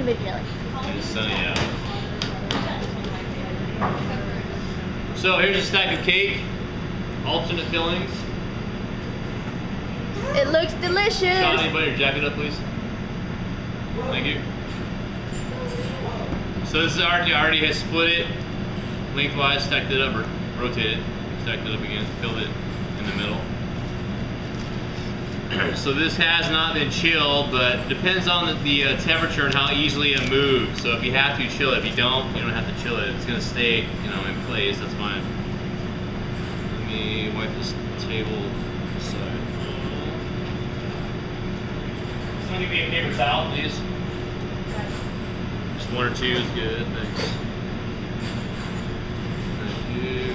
individually. It's sunny out. So here's a stack of cake, alternate fillings. It looks delicious. Sean, anybody your jacket up, please? Thank you. So this is already has split it lengthwise, stacked it up, or rotated, stacked it up again, filled it in the middle. So this has not been chilled, but depends on the temperature and how easily it moves. So if you have to chill it, if you don't have to chill it. It's gonna stay, in place. That's fine. Let me wipe this table aside. Someone give me a paper towel, please. Just one or two is good. Thanks. Thank you.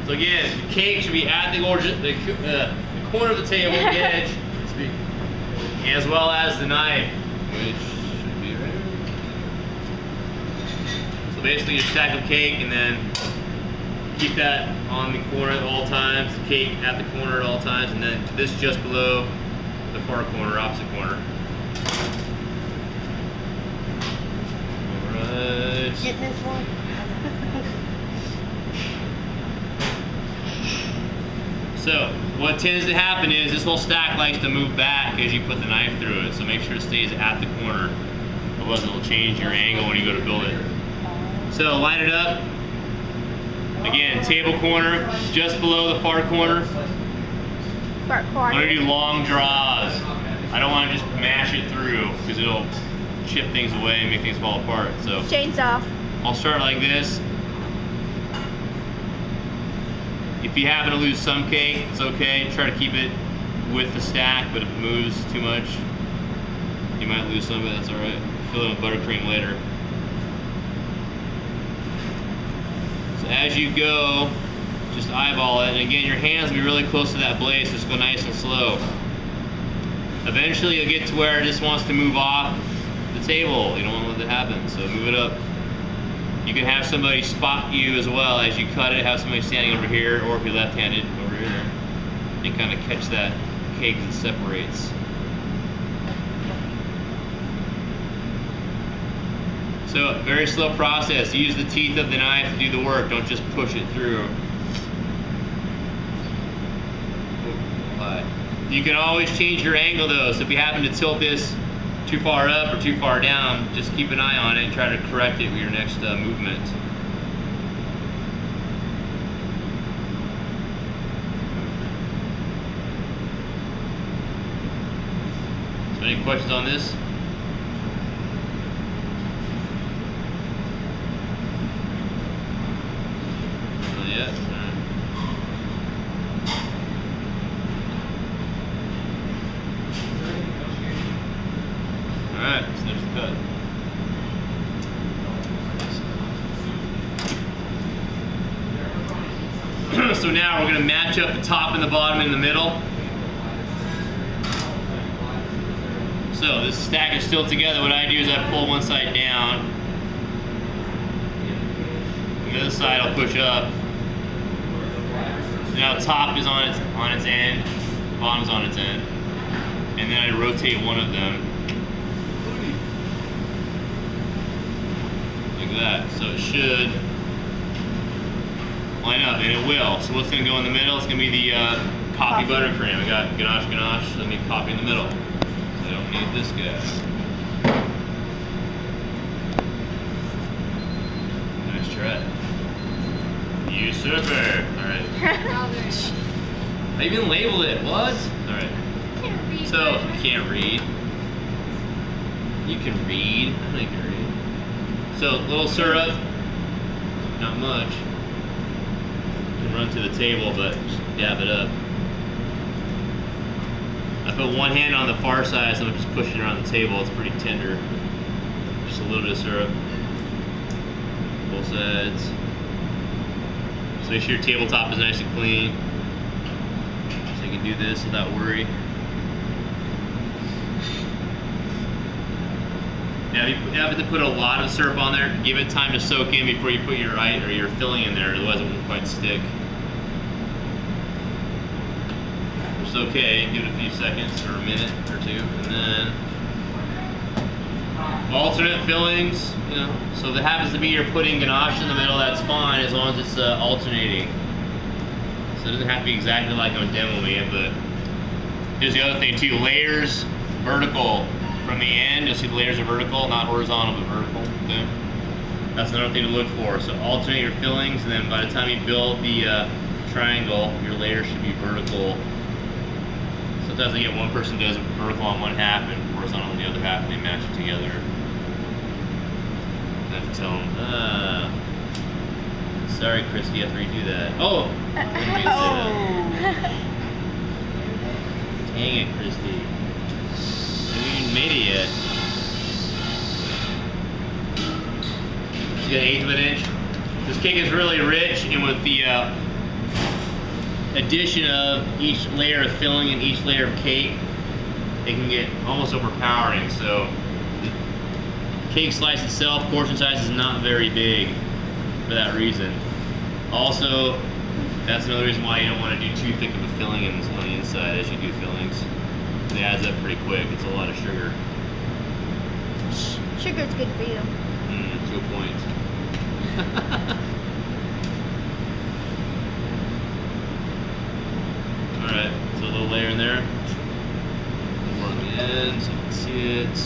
So again, the cake should be at the corner of the table, the edge, as well as the knife, which should be right here. So basically, you stack of cake, and then keep that on the corner at all times. The cake at the corner at all times, and then this just below the far corner, opposite corner. All right. Get this one. So what tends to happen is this whole stack likes to move back as you put the knife through it. So make sure it stays at the corner. Otherwise it'll change your angle when you go to build it. So line it up. Again, table corner, just below the far corner. Far corner. I'm gonna do long draws. I don't want to just mash it through because it'll chip things away and make things fall apart. So Chainsaw. I'll start like this. If you happen to lose some cake, it's okay. Try to keep it with the stack, but if it moves too much, you might lose some of it. That's all right. Fill it with buttercream later. So as you go, just eyeball it. And again, your hands will be really close to that blade, so just go nice and slow. Eventually, you'll get to where it just wants to move off the table. You don't want to let that happen, so move it up. You can have somebody spot you as well as you cut it, have somebody standing over here, or if you're left-handed, over here, and kind of catch that cake as it separates. So, very slow process. Use the teeth of the knife to do the work, don't just push it through. You can always change your angle though, so if you happen to tilt this too far up or too far down, just keep an eye on it and try to correct it with your next movement. So any questions on this? Not yet? Alright, so there's the cut. So now we're going to match up the top and the bottom in the middle. So this stack is still together. What I do is I pull one side down. The other side I'll push up. So now the top is on its end, the bottom's on its end. And then I rotate one of them. That, so it should line up, and it will. So what's going to go in the middle? It's going to be the coffee buttercream. I got ganache, so I need coffee in the middle. So I don't need this guy. Nice try. You super. All right. I even labeled it. What? All right. So you can't read. You can read. I think you can read. So, a little syrup, not much. You can run to the table, but just dab it up. I put one hand on the far side, so I'm just pushing it around the table. It's pretty tender. Just a little bit of syrup. Both sides. So make sure your tabletop is nice and clean. So you can do this without worry. Now, if you have to put a lot of syrup on there, give it time to soak in before you put your filling in there, otherwise it won't quite stick. which is okay. Give it a few seconds or a minute or two, and then alternate fillings. You know, so if it happens to be you're putting ganache in the middle, that's fine as long as it's alternating. So it doesn't have to be exactly like I'm demoing it, but here's the other thing too: layers vertical from the end. You'll see the layers are vertical, not horizontal, but vertical. Okay? That's another thing to look for. So alternate your fillings, and then by the time you build the triangle, your layers should be vertical. Sometimes I get one person does vertical on one half and horizontal on the other half, and they match it together. I have to tell them, sorry, Christy, you have to redo that. Oh! I didn't mean to say that. Dang it, Christy. You haven't even made it yet. You got 1/8 of an inch. This cake is really rich, and with the addition of each layer of filling and each layer of cake, it can get almost overpowering. So the cake slice itself, portion size is not very big for that reason. Also, that's another reason why you don't want to do too thick of a filling on the inside as you do fillings. It adds up pretty quick. It's a lot of sugar. Sugar's good for you. To a point. Alright, so a little layer in there. More on the end so you can see it.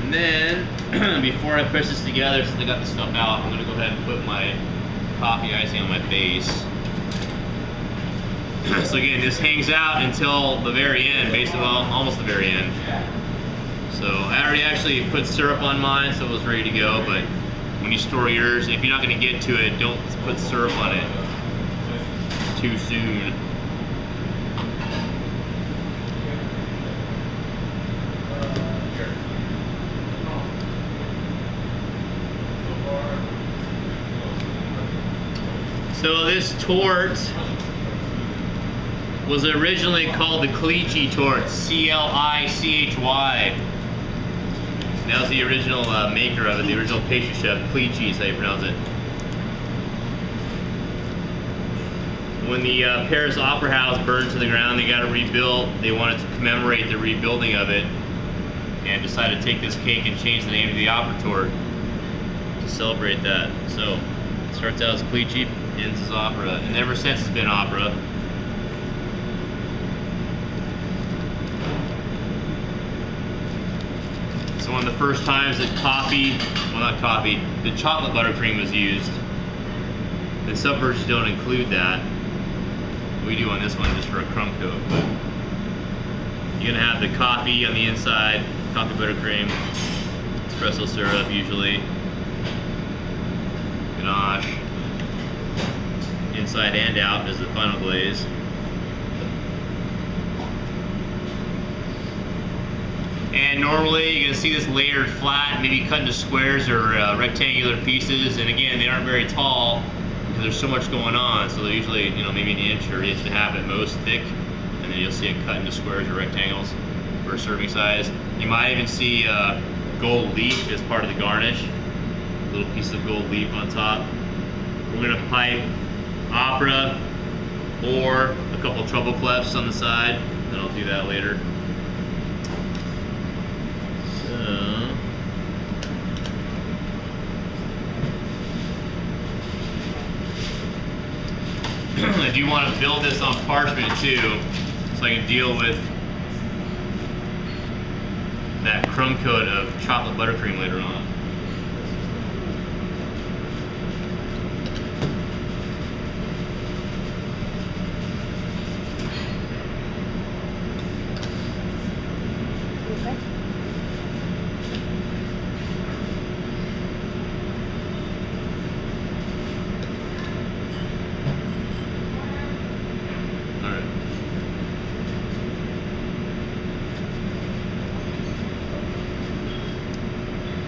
And then, before I push this together, since I got this stuff out, I'm going to go ahead and put my coffee icing on my base. So again, this hangs out until the very end, basically, well, almost the very end. So I already actually put syrup on mine, so it was ready to go, but when you store yours, if you're not going to get to it, don't put syrup on it too soon. So this torte was originally called the Clichy torte, C-L-I-C-H-Y. That was the original maker of it, the original pastry chef. Clichy is how you pronounce it. When the Paris Opera House burned to the ground, they got it rebuilt. They wanted to commemorate the rebuilding of it and decided to take this cake and change the name to the Opera Torte to celebrate that. So it starts out as Clichy, ends as Opera, and ever since it's been Opera. So one of the first times that the chocolate buttercream was used, and some versions don't include that. We do on this one just for a crumb coat, but you're gonna have the coffee on the inside, coffee buttercream, espresso syrup usually, ganache, inside and out as the final glaze. And normally you're going to see this layered flat, maybe cut into squares or rectangular pieces. And again, they aren't very tall because there's so much going on. So they're usually, you know, maybe an inch or an inch and a half at most thick. And then you'll see it cut into squares or rectangles for a serving size. You might even see gold leaf as part of the garnish. A little piece of gold leaf on top. We're going to pipe Opera or a couple treble clefs on the side. Then I'll do that later. I do want to build this on parchment too, so I can deal with that crumb coat of chocolate buttercream later on.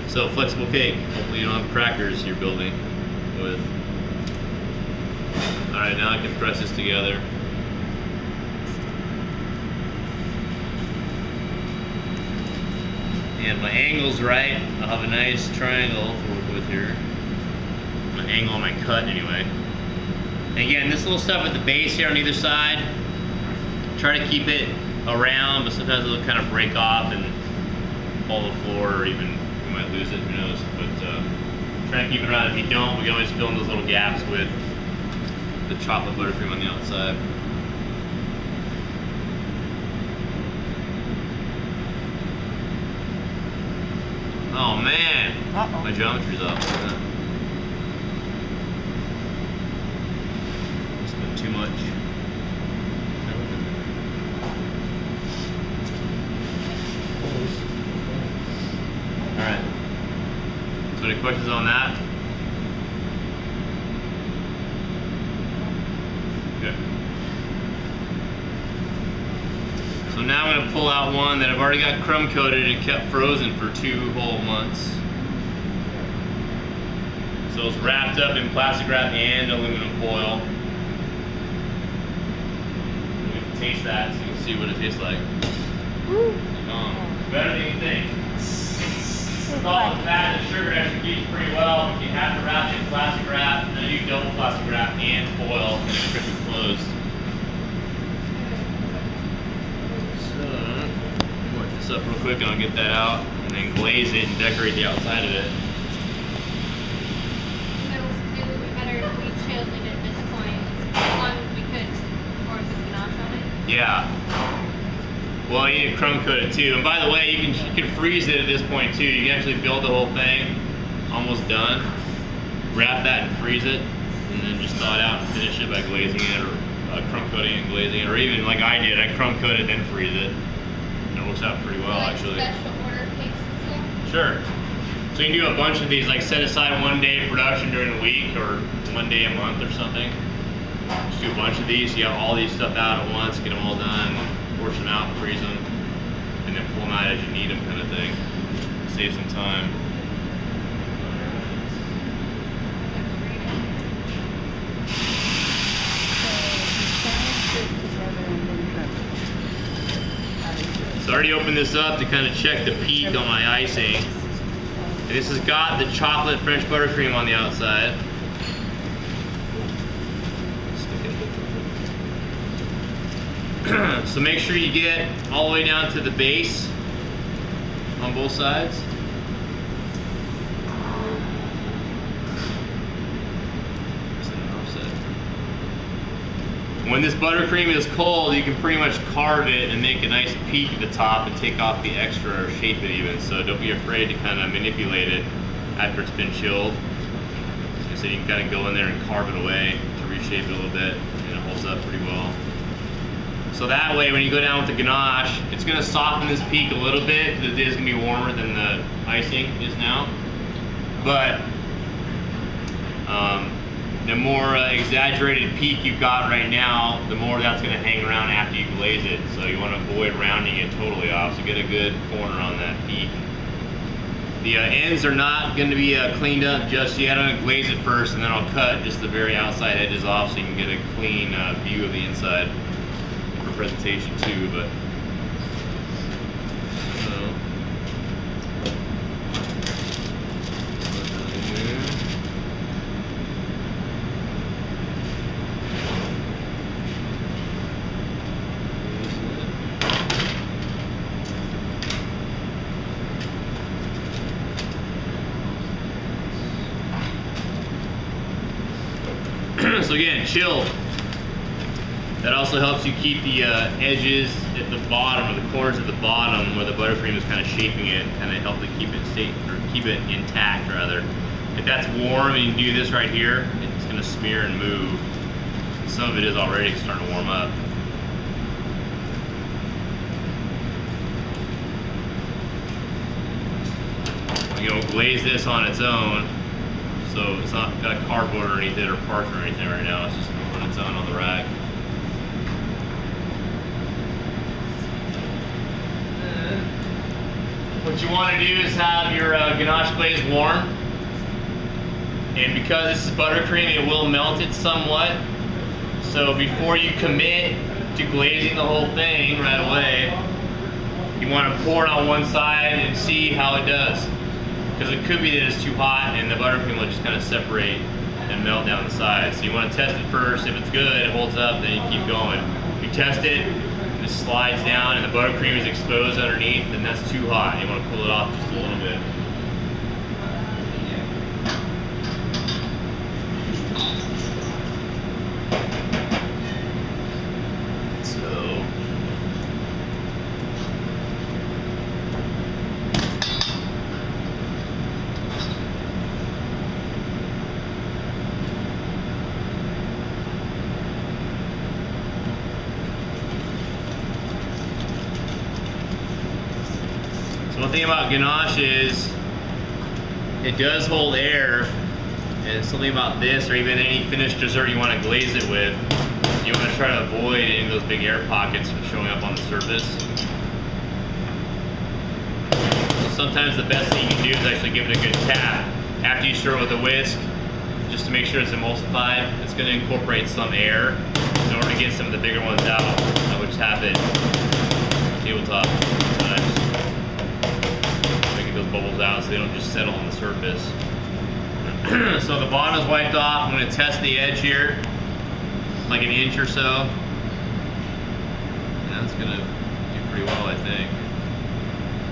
So flexible cake. Hopefully you don't have crackers you're building with. Alright, now I can press this together. and my angle's right, I'll have a nice triangle to work with here. My angle on my cut anyway. And again, this little stuff at the base here on either side, try to keep it around, but sometimes it'll kind of break off and fall to the floor, or even you might lose it, who knows. But try to keep it around. If you don't, we can always fill in those little gaps with the chocolate buttercream on the outside. Oh man, my geometry's off. It's been too much. Alright. So any questions on that? Okay. So now I'm going to pull out one that I've already got crumb coated and kept frozen for 2 whole months. So it's wrapped up in plastic wrap and aluminum foil. We can taste that so you can see what it tastes like. Better than you think. With all the fat and sugar actually beats pretty well. You have to wrap it in plastic wrap, and then you double plastic wrap and foil and then crisp it closed. So, work this up real quick and I'll get that out, and then glaze it and decorate the outside of it. So it would be better if we chose it at this point, as long as we could pour the ganache on it. Yeah. Well, you need to crumb coat it too. And by the way, you can freeze it at this point too. You can actually build the whole thing almost done, wrap that and freeze it, and then just thaw it out and finish it by glazing it, or crumb coating and glazing it, or even like I did, I crumb coat it then freeze it. And it works out pretty well actually. Special order cakes and stuff? Sure. So you can do a bunch of these, like set aside 1 day of production during the week or 1 day a month or something. Just do a bunch of these. You have all these stuff out at once, get them all done, portion them out, freeze them, and then pull them out as you need them, kind of thing. Save some time. So I already opened this up to kind of check the peak on my icing. And this has got the chocolate French buttercream on the outside. So make sure you get all the way down to the base on both sides. When this buttercream is cold, you can pretty much carve it and make a nice peak at the top and take off the extra or shape it even. So don't be afraid to kind of manipulate it after it's been chilled. So you can kind of go in there and carve it away to reshape it a little bit, and it holds up pretty well. So that way, when you go down with the ganache, it's going to soften this peak a little bit, because it is going to be warmer than the icing is now. But the more exaggerated peak you've got right now, the more that's going to hang around after you glaze it. So you want to avoid rounding it totally off, so get a good corner on that peak. The ends are not going to be cleaned up just yet. I'm going to glaze it first, and then I'll cut just the very outside edges off so you can get a clean view of the inside for presentation too. But so again, chilled. That also helps you keep the edges at the bottom, or the corners at the bottom, where the buttercream is kind of shaping it, kind of help to keep it keep it intact rather. If that's warm and you do this right here, it's going to smear and move. Some of it is already starting to warm up. You know, glaze this on its own. So it's not got cardboard underneath it or parchment or anything right now. It's just on its own on the rack. What you want to do is have your ganache glaze warm. And because this is buttercream, it will melt it somewhat. So before you commit to glazing the whole thing right away, You want to pour it on one side and see how it does. Because it could be that it's too hot and the buttercream will just kind of separate and melt down the sides. So you want to test it first. If it's good, it holds up, then you keep going. If you test it, and it slides down and the buttercream is exposed underneath, then that's too hot. You want to cool it off just a little bit. So one thing about ganache is it does hold air, and something about this or even any finished dessert you want to glaze it with, you want to try to avoid any of those big air pockets from showing up on the surface. So sometimes the best thing you can do is actually give it a good tap after you stir it with a whisk, just to make sure it's emulsified. It's going to incorporate some air in order to get some of the bigger ones out, which happen tabletop sometimes. Those bubbles out so they don't just settle on the surface. So the bottom is wiped off. I'm going to test the edge here, like an inch or so. And that's going to do pretty well, I think.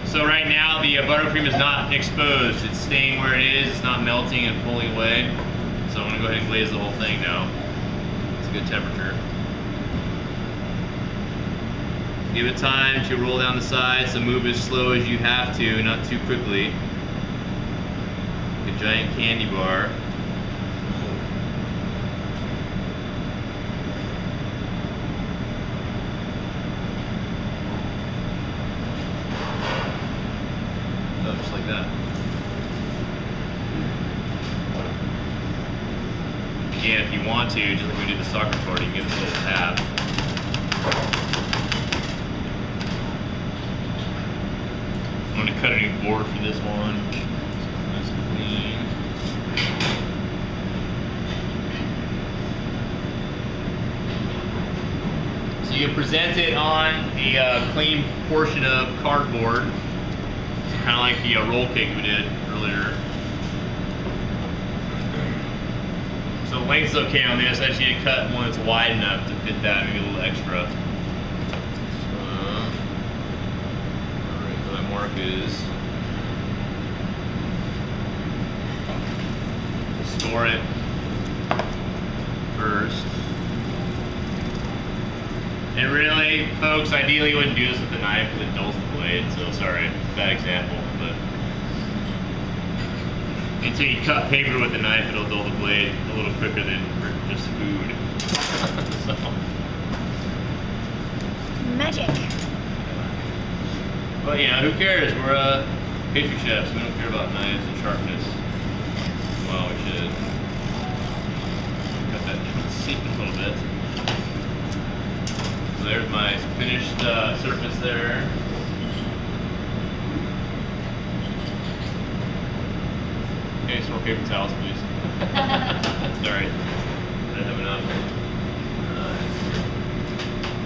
So right now the buttercream is not exposed. It's staying where it is. It's not melting and pulling away. So I'm going to go ahead and glaze the whole thing now. It's a good temperature. Give it time to roll down the sides, so move as slow as you have to, not too quickly. Like a giant candy bar. Oh, just like that. Again, if you want to, just like we did the soccer party, you can give it a little tap. I'm going to cut a new board for this one. Nice and clean. So you can present it on a clean portion of cardboard, kind of like the roll cake we did earlier. So the length's okay on this. I just need to cut one that's wide enough to fit that, maybe a little extra. Mark is store it first. And really, folks, ideally you wouldn't do this with a knife because it dulls the blade, so sorry, bad example, but until you cut paper with a knife, it'll dull the blade a little quicker than for just food. So. Magic. But yeah, who cares? We're pastry chefs. We don't care about knives and sharpness. Well, we should cut that seam a little bit. So there's my finished surface there. Okay, some more paper towels, please. Sorry, I didn't have enough.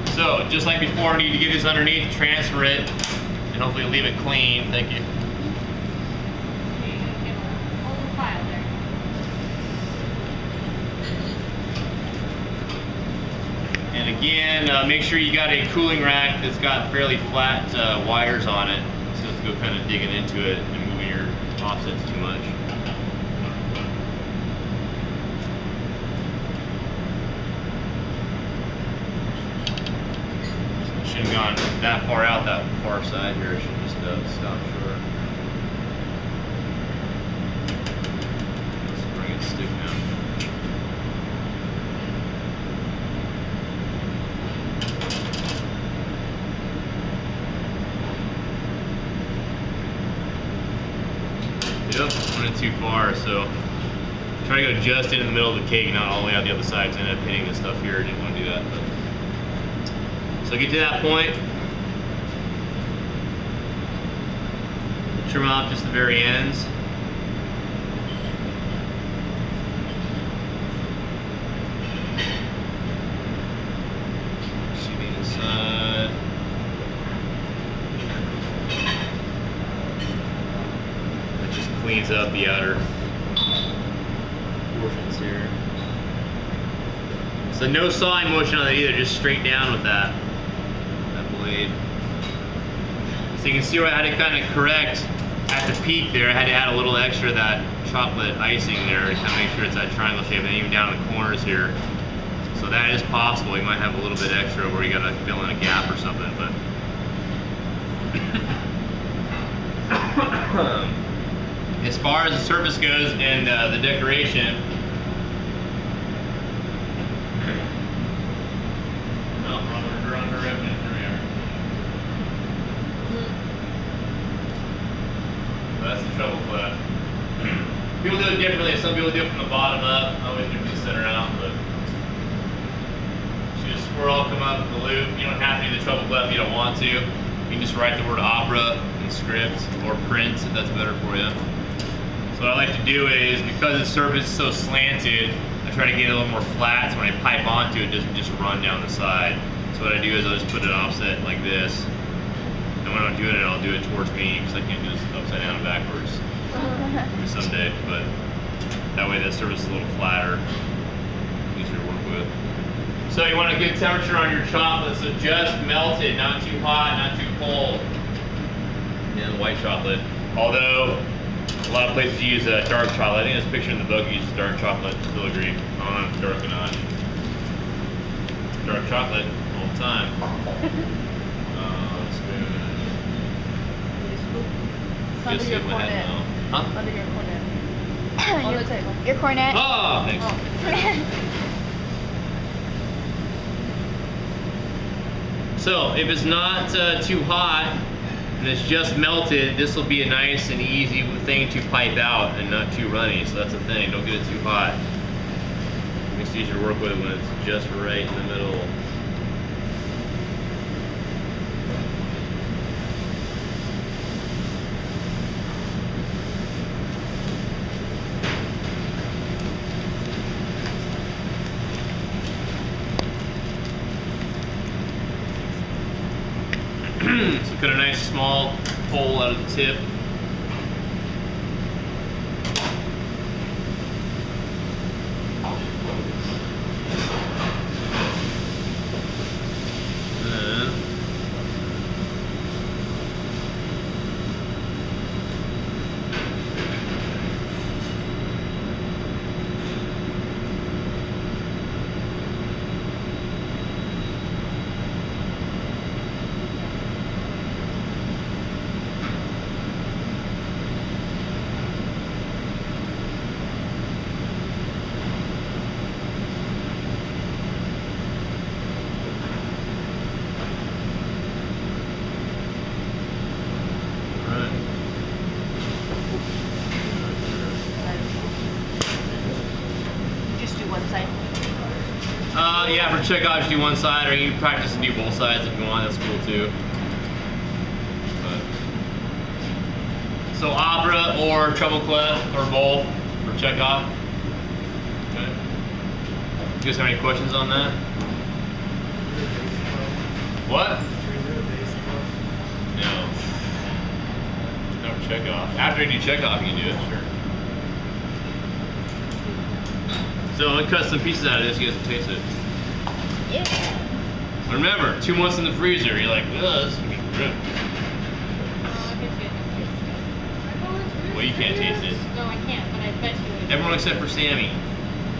So, just like before, I need to get this underneath, transfer it, and hopefully leave it clean. Thank you. And again, make sure you got a cooling rack that's got fairly flat wires on it, so you don't have to go kind of digging into it and moving your offsets too much. Shouldn't have gone that far out that far side here. It should just stop short. Let's bring it to stick now. Yep, went too far, so try to go just into the middle of the cake, not all the way out the other side, because I ended up hitting this stuff here. I didn't want to do that. But. So get to that point, trim off just the very ends. See the inside. cleans up the outer portions here. So no sawing motion on it either, just straight down with that blade. So you can see where I had to kind of correct at the peak there. I had to add a little extra of that chocolate icing there to kind of make sure it's that triangle shape, and even down in the corners here. So that is possible. You might have a little bit extra where you gotta fill in a gap or something, but as far as the surface goes and the decoration, that's the treble clef. People do it differently. Some people do it from the bottom up. I always do it from the center out, but just swirl, come up with the loop. You don't have to do the treble clef if you don't want to. You can just write the word opera in script or print if that's better for you. So what I like to do is, because the surface is so slanted, I try to get it a little more flat so when I pipe onto it, it doesn't just run down the side. So what I do is I'll just put it offset like this. And when I'm doing it, I'll do it towards me because I can't do this upside down and backwards. Maybe someday, but that way the surface is a little flatter, easier to work with. So you want a good temperature on your chocolate, so just melted, not too hot, not too cold. And white chocolate. Although a lot of places use dark chocolate. I think this picture in the book uses dark chocolate filigree. I don't know if it's dark or not. Dark chocolate all the time. Under your cornet. Huh? Under your cornet. On the table. Your cornet. Oh, thanks. So if it's not too hot and it's just melted, this will be a nice and easy thing to pipe out and not too runny. So that's the thing. Don't get it too hot. It makes it easier to work with when it's just right in the middle. So cut a nice small hole out of the tip. Yeah, for checkout, just do one side, or you can practice and do both sides if you want. That's cool too. But, so opera or treble clef or both for checkout. Okay. You guys have any questions on that? What? No. No checkoff. After you do checkoff, you can do it. Sure. So I'm gonna cut some pieces out of this. You guys can taste it. Yeah. Remember, 2 months in the freezer, you're like, ugh, this is gonna be good. Well, you can't taste it. No, I can't, but I bet you would. Everyone except for Sammy.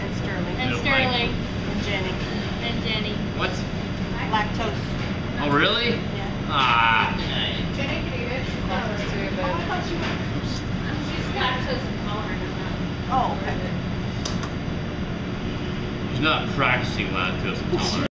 And Sterling. And don't Sterling. And Jenny. And Jenny. What? Lactose. Oh, really? Yeah. Ah. Jenny can eat it. She's lactose intolerant or not. Oh, okay. She's not practicing lactose intolerance.